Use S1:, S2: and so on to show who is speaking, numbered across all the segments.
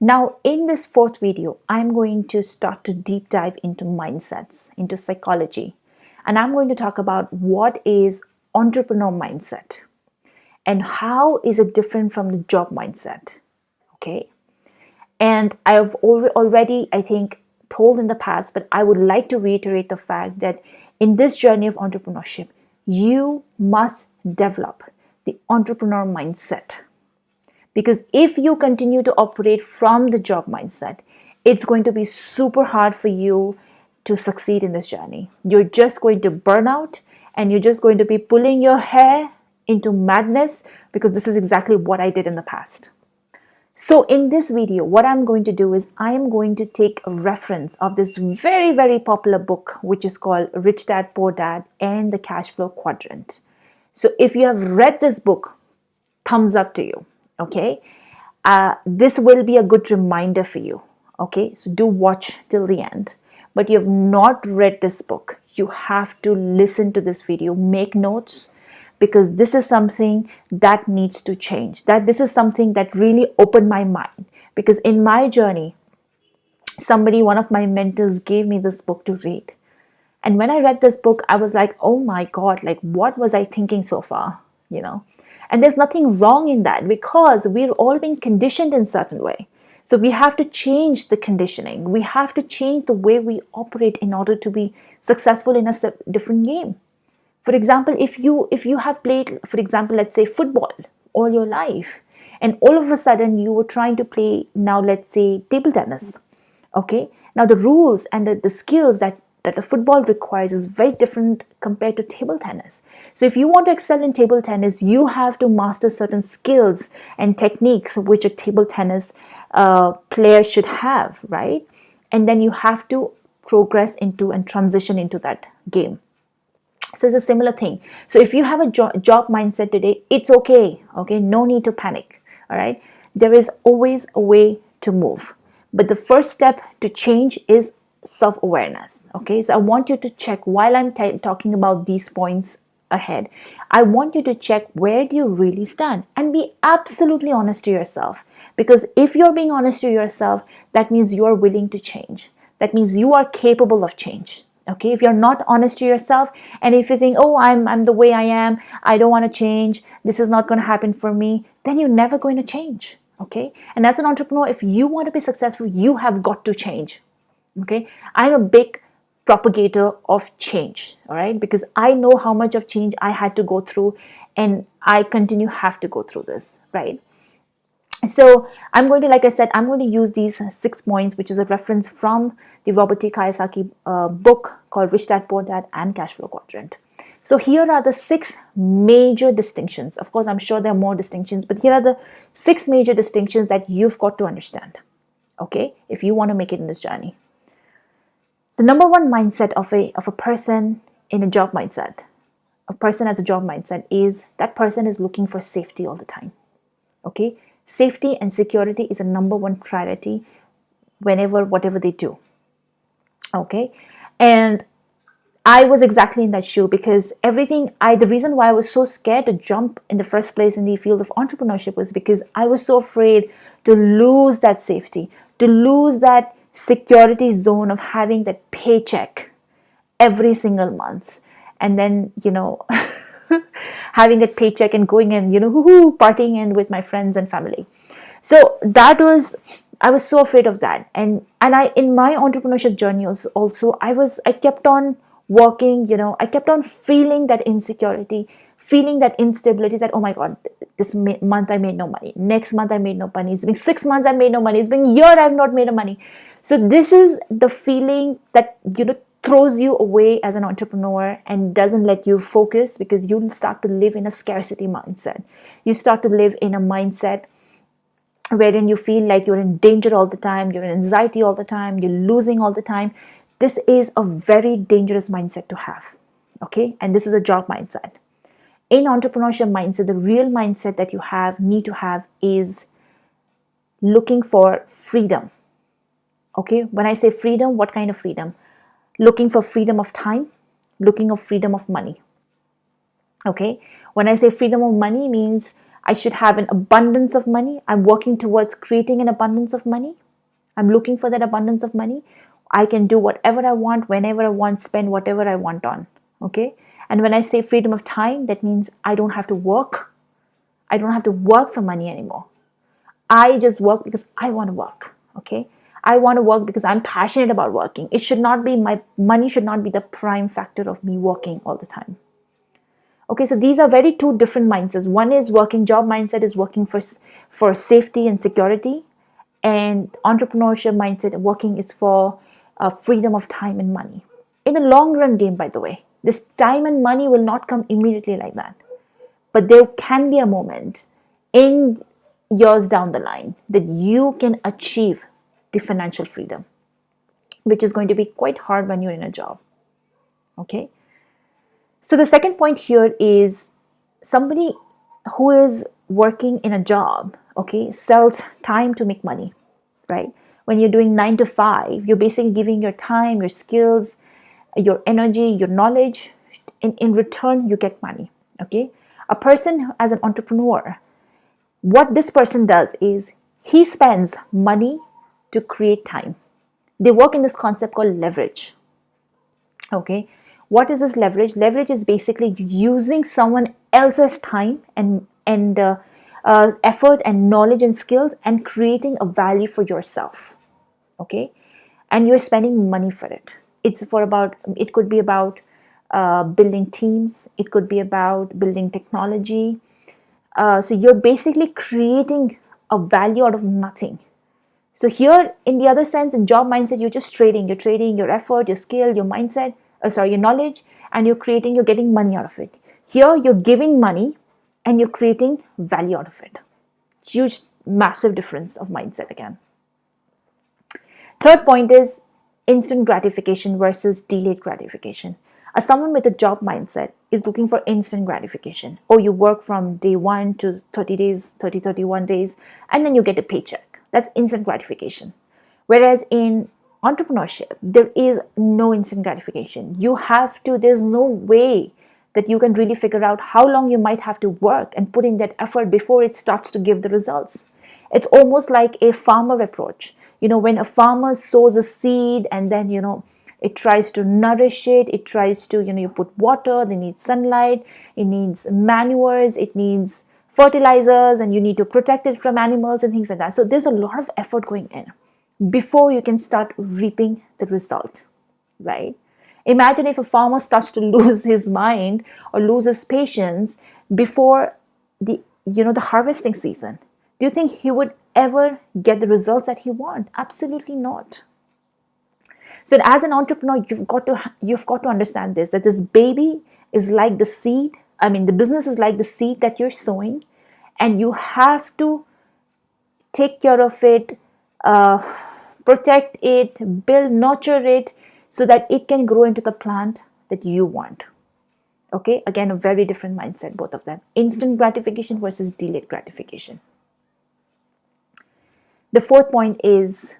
S1: Now, in this fourth video, I'm going to start to deep dive into mindsets, into psychology, and I'm going to talk about what is entrepreneur mindset and how is it different from the job mindset. Okay. And I've already, I think, told in the past, but I would like to reiterate the fact that in this journey of entrepreneurship, you must develop the entrepreneur mindset. Because if you continue to operate from the job mindset, it's going to be super hard for you to succeed in this journey. You're just going to burn out and you're just going to be pulling your hair into madness, because this is exactly what I did in the past. So in this video, what I'm going to do is I am going to take a reference of this very, very popular book, which is called Rich Dad, Poor Dad and the Cash Flow Quadrant. So if you have read this book, thumbs up to you. Okay. This will be a good reminder for you. Okay. So do watch till the end. But you have not read this book, you have to listen to this video, make notes, because this is something that needs to change. This is something that really opened my mind, because in my journey, one of my mentors gave me this book to read. And when I read this book, I was like, oh my God, like what was I thinking so far? And there's nothing wrong in that, because we're all being conditioned in a certain way. So we have to change the conditioning. We have to change the way we operate in order to be successful in a different game. For example, if you have played, for example, let's say football all your life, and all of a sudden you were trying to play now, let's say table tennis. Okay. Now the rules and the skills that a football requires is very different compared to table tennis. So if you want to excel in table tennis, you have to master certain skills and techniques which a table tennis player should have, right? And then you have to progress into and transition into that game. So it's a similar thing. So if you have a job mindset today, it's okay. Okay, no need to panic. All right, there is always a way to move. But the first step to change is self-awareness. Okay, so I want you to check while I'm talking about these points ahead. I want you to check, where do you really stand, and be absolutely honest to yourself. Because if you're being honest to yourself, that means you are willing to change. That means you are capable of change. Okay, if you're not honest to yourself, and if you think, oh, I'm the way I am, I don't want to change, this is not going to happen for me, then you're never going to change. Okay, and as an entrepreneur, if you want to be successful, you have got to change. Okay, I'm a big propagator of change. All right, because I know how much of change I had to go through, and I have to go through this, right? So I'm going to, like I said, I'm going to use these 6 points, which is a reference from the Robert T. Kiyosaki book called Rich Dad, Poor Dad and Cash Flow Quadrant. So here are the 6 major distinctions. Of course, I'm sure there are more distinctions, but here are the 6 major distinctions that you've got to understand, okay, if you want to make it in this journey. The number one mindset of a person in a job mindset, a person as a job mindset, is that person is looking for safety all the time, okay? Safety and security is a number one priority whatever they do. Okay. And I was exactly in that shoe, because the reason why I was so scared to jump in the first place in the field of entrepreneurship was because I was so afraid to lose that safety, to lose that security zone of having that paycheck every single month. And then, having that paycheck and going and partying and with my friends and family. So I was so afraid of that. And I, in my entrepreneurship journey also, I kept on working, I kept on feeling that insecurity, feeling that instability, that, oh my God, this month I made no money, next month I made no money, it's been 6 months I made no money, it's been a year I've not made no money. So this is the feeling that throws you away as an entrepreneur and doesn't let you focus, because you start to live in a scarcity mindset. You start to live in a mindset wherein you feel like you're in danger all the time, you're in anxiety all the time, you're losing all the time. This is a very dangerous mindset to have. Okay, and this is a job mindset. In entrepreneurship mindset, the real mindset that you need to have is looking for freedom. Okay, when I say freedom, what kind of freedom? Looking for freedom of time, looking for freedom of money. Okay, when I say freedom of money, means I should have an abundance of money. I'm working towards creating an abundance of money. I'm looking for that abundance of money. I can do whatever I want, whenever I want, spend whatever I want on. Okay. And when I say freedom of time, that means I don't have to work. I don't have to work for money anymore. I just work because I want to work. Okay. I want to work because I'm passionate about working. It should not be my money should not be the prime factor of me working all the time. Okay, so these are very two different mindsets. One is working job mindset is working for safety and security, and entrepreneurship mindset working is for freedom of time and money. In the long run game, by the way, this time and money will not come immediately like that, but there can be a moment in years down the line that you can achieve the financial freedom, which is going to be quite hard when you're in a job. Okay. So the second point here is somebody who is working in a job, okay, sells time to make money, right? When you're doing 9 to 5, you're basically giving your time, your skills, your energy, your knowledge. In return, you get money, okay? A person as an entrepreneur, what this person does is he spends money to create time. They work in this concept called leverage, okay? What is this leverage? Leverage is basically using someone else's time and effort and knowledge and skills and creating a value for yourself. Okay, and you're spending money for it. It could be about building teams. It could be about building technology. So you're basically creating a value out of nothing. So here, in the other sense, in job mindset, you're just trading. You're trading your effort, your skill, your mindset, your knowledge, and you're getting money out of it. Here, you're giving money and you're creating value out of it. Huge, massive difference of mindset again. Third point is instant gratification versus delayed gratification. As someone with a job mindset is looking for instant gratification. Oh, you work from day 1 to 30 days, 31 days, and then you get a paycheck. That's instant gratification. Whereas in entrepreneurship, there is no instant gratification. There's no way that you can really figure out how long you might have to work and put in that effort before it starts to give the results. It's almost like a farmer approach. When a farmer sows a seed and then, it tries to nourish it, it tries to, you put water, they need sunlight, it needs manures, it needs fertilizers, and you need to protect it from animals and things like that. So there's a lot of effort going in before you can start reaping the result, right? Imagine if a farmer starts to lose his mind or lose his patience before the harvesting season. Do you think he would ever get the results that he wants? Absolutely not. So as an entrepreneur, you've got to understand this, that this baby is like the seed. The business is like the seed that you're sowing, and you have to take care of it, protect it, build, nurture it, so that it can grow into the plant that you want. Okay, again, a very different mindset, both of them. Instant gratification versus delayed gratification. The fourth point is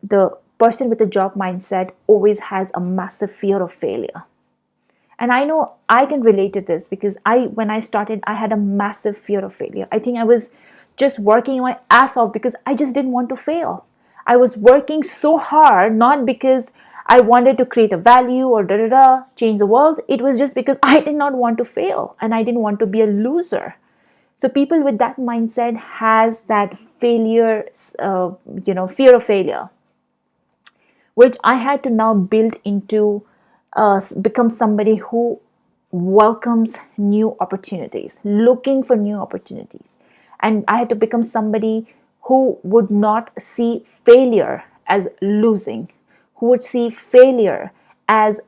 S1: the person with a job mindset always has a massive fear of failure. And I know I can relate to this because when I started, I had a massive fear of failure. I think I was just working my ass off because I just didn't want to fail. I was working so hard, not because I wanted to create a value or change the world. It was just because I did not want to fail and I didn't want to be a loser. So people with that mindset has that fear of failure, which I had to now build into become somebody who welcomes new opportunities, looking for new opportunities. And I had to become somebody who would not see failure as losing, who would see failure as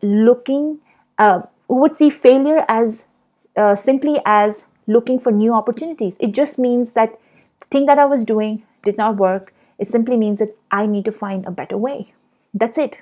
S1: simply as looking for new opportunities. It just means that the thing that I was doing did not work. It simply means that I need to find a better way. That's it.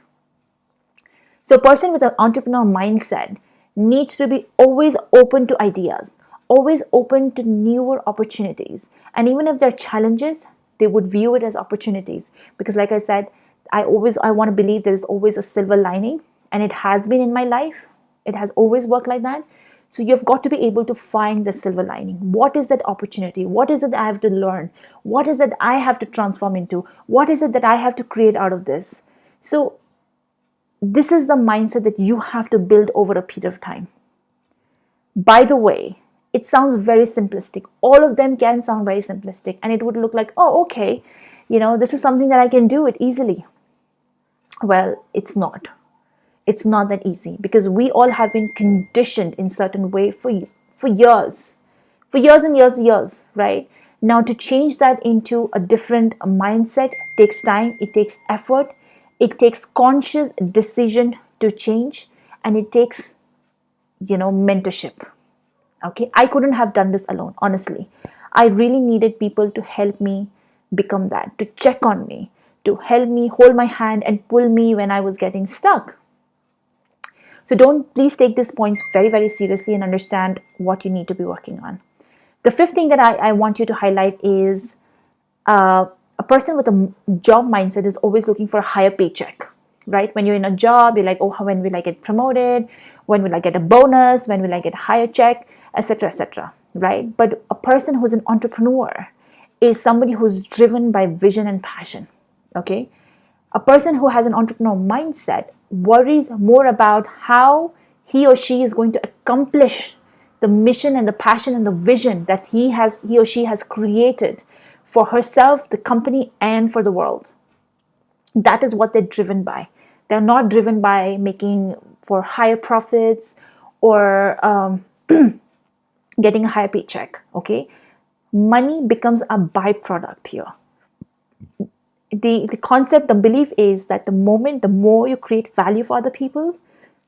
S1: So a person with an entrepreneur mindset needs to be always open to ideas, always open to newer opportunities. And even if there are challenges, they would view it as opportunities. Because like I said, I want to believe there is always a silver lining. And it has been in my life. It has always worked like that. So you've got to be able to find the silver lining. What is that opportunity? What is it that I have to learn? What is it I have to transform into? What is it that I have to create out of this? So this is the mindset that you have to build over a period of time. By the way, it sounds very simplistic. All of them can sound very simplistic, and it would look like, oh, okay, this is something that I can do it easily. Well, it's not. It's not that easy, because we all have been conditioned in certain way for years, and years, right? Now, to change that into a different mindset takes time, it takes effort, it takes conscious decision to change, and it takes, mentorship. Okay, I couldn't have done this alone, honestly. I really needed people to help me become that, to check on me, to help me hold my hand and pull me when I was getting stuck. So please take these points very, very seriously and understand what you need to be working on. The fifth thing that I want you to highlight is a person with a job mindset is always looking for a higher paycheck, right? When you're in a job, you're like, oh, when will I get promoted? When will I get a bonus? When will I get a higher check? Etc., right? But a person who's an entrepreneur is somebody who's driven by vision and passion, okay? A person who has an entrepreneurial mindset worries more about how he or she is going to accomplish the mission and the passion and the vision that he or she has created for herself, the company, and for the world. That is what they're driven by. They're not driven by making for higher profits or getting a higher paycheck, okay? Money becomes a byproduct here. The concept, the belief is that the more you create value for other people,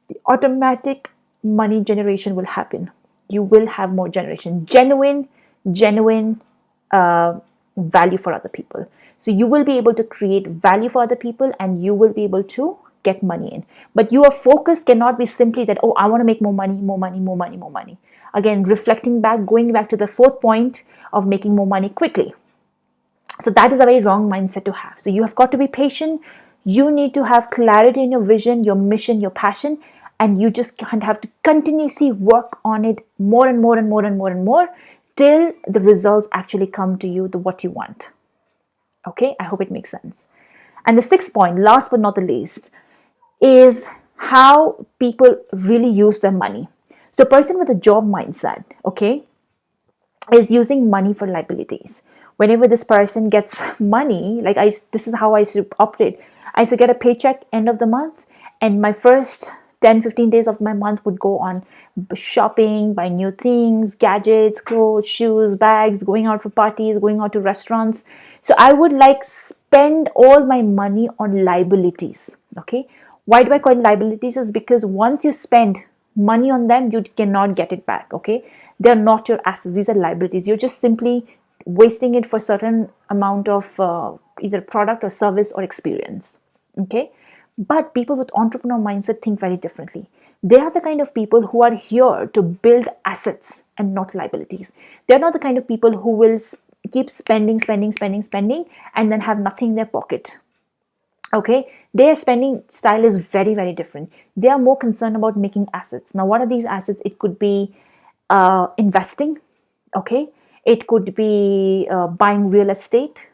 S1: the automatic money generation will happen. You will have more generation, genuine value for other people. So you will be able to create value for other people, and you will be able to get money in. But your focus cannot be simply that, oh, I want to make more money, more money, more money, more money. Again, reflecting back, going back to the fourth point of making more money quickly. So that is a very wrong mindset to have. So you have got to be patient. You need to have clarity in your vision, your mission, your passion, and you just have to continuously work on it more and more and more and more and more till the results actually come to you, what you want. Okay, I hope it makes sense. And the sixth point, last but not the least, is how people really use their money. So a person with a job mindset, okay, is using money for liabilities. Whenever this person gets money, this is how I used to operate. I used to get a paycheck end of the month, and my first 10-15 days of my month would go on shopping, buying new things, gadgets, clothes, shoes, bags, going out for parties, going out to restaurants. So I would spend all my money on liabilities. Okay, why do I call it liabilities? Is because once you spend money on them, you cannot get it back. Okay, they're not your assets, these are liabilities. You're just simply wasting it for certain amount of either product or service or experience. Okay, but people with entrepreneur mindset think very differently. They are the kind of people who are here to build assets and not liabilities. They're not the kind of people who will keep spending and then have nothing in their pocket. Okay, their spending style is very, very different. They are more concerned about making assets. Now, what are these assets? It could be investing. Okay, it could be buying real estate.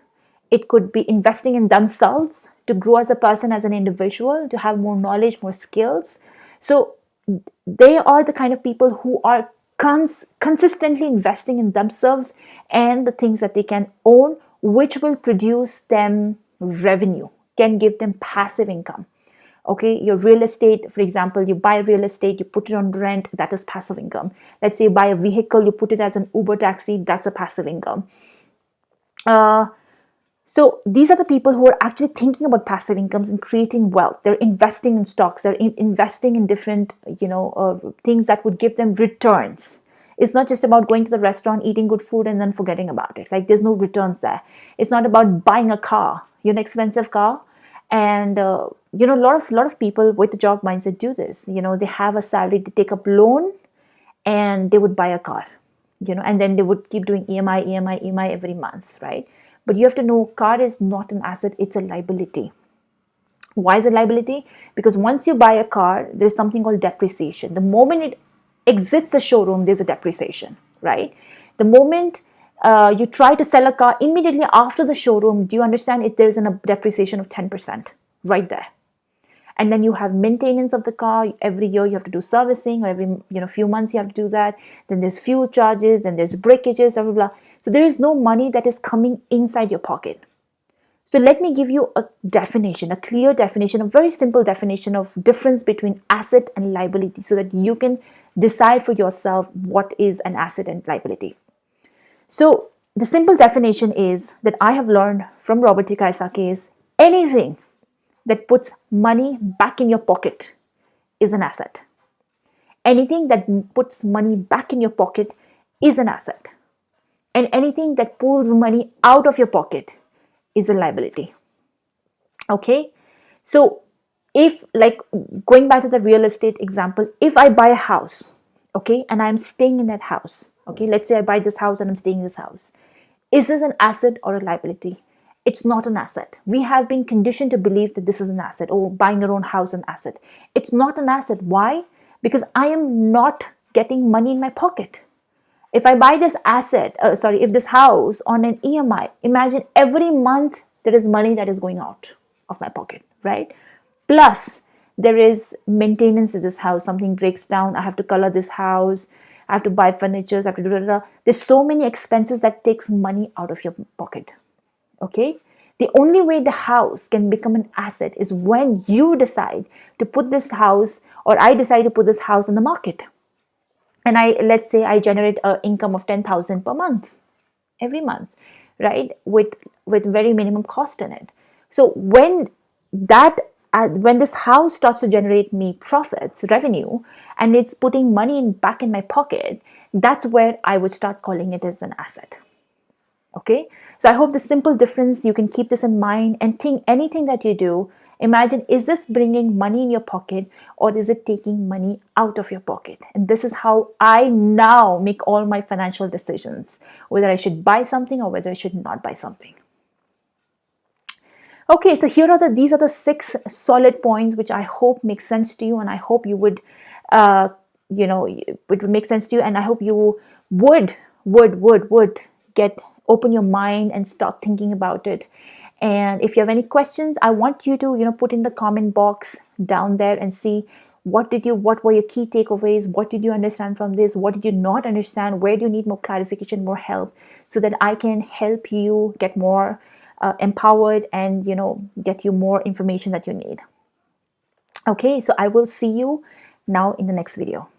S1: It could be investing in themselves to grow as a person, as an individual, to have more knowledge, more skills. So they are the kind of people who are consistently investing in themselves and the things that they can own, which will produce them revenue, can give them passive income. Okay, your real estate, for example, you buy real estate, you put it on rent, that is passive income. Let's say you buy a vehicle, you put it as an Uber taxi, that's a passive income. So these are the people who are actually thinking about passive incomes and creating wealth. They're investing in stocks. They're investing in different, things that would give them returns. It's not just about going to the restaurant, eating good food, and then forgetting about it. There's no returns there. It's not about buying a car, an expensive car. And, a lot of people with the job mindset do this. They have a salary, they take up loan, and they would buy a car, and then they would keep doing EMI every month, right? But you have to know, car is not an asset, it's a liability. Why is it liability? Because once you buy a car, there's something called depreciation. The moment exits the showroom, there's a depreciation, right? The moment you try to sell a car immediately after the showroom, do you understand if there's a depreciation of 10% right there? And then you have maintenance of the car. Every year you have to do servicing, or every few months you have to do that. Then there's fuel charges, then there's breakages, blah blah blah. So there is no money that is coming inside your pocket. So let me give you a definition, a clear definition, a very simple definition of difference between asset and liability, so that you can decide for yourself what is an asset and liability. So the simple definition is that I have learned from Robert T. Kiyosaki is anything that puts money back in your pocket is an asset. Anything that puts money back in your pocket is an asset. And anything that pulls money out of your pocket is a liability. Okay? So if, like, going back to the real estate example, if I buy a house, okay, and I'm staying in that house, okay, let's say I buy this house and I'm staying in this house, is this an asset or a liability? It's not an asset. We have been conditioned to believe that this is an asset, or buying your own house an asset. It's not an asset. Why? Because I am not getting money in my pocket. If I buy this if this house on an EMI, imagine every month there is money that is going out of my pocket, right? Plus, there is maintenance to this house. Something breaks down. I have to color this house. I have to buy furniture. I have to do. There's so many expenses that takes money out of your pocket. Okay, the only way the house can become an asset is when you decide to put this house, or I decide to put this house in the market, and let's say I generate an income of 10,000 per month, every month, right, with very minimum cost in it. So when this house starts to generate me profits, revenue, and it's putting money back in my pocket, that's where I would start calling it as an asset. Okay, so I hope the simple difference, you can keep this in mind and think anything that you do, imagine, is this bringing money in your pocket or is it taking money out of your pocket? And this is how I now make all my financial decisions, whether I should buy something or whether I should not buy something. Okay, so these are the 6 solid points which I hope make sense to you, and I hope you would, it would make sense to you, and I hope you would open your mind and start thinking about it. And if you have any questions, I want you to put in the comment box down there and see what were your key takeaways, what did you understand from this, what did you not understand, where do you need more clarification, more help, so that I can help you get more empowered and get you more information that you need. Okay, so I will see you now in the next video.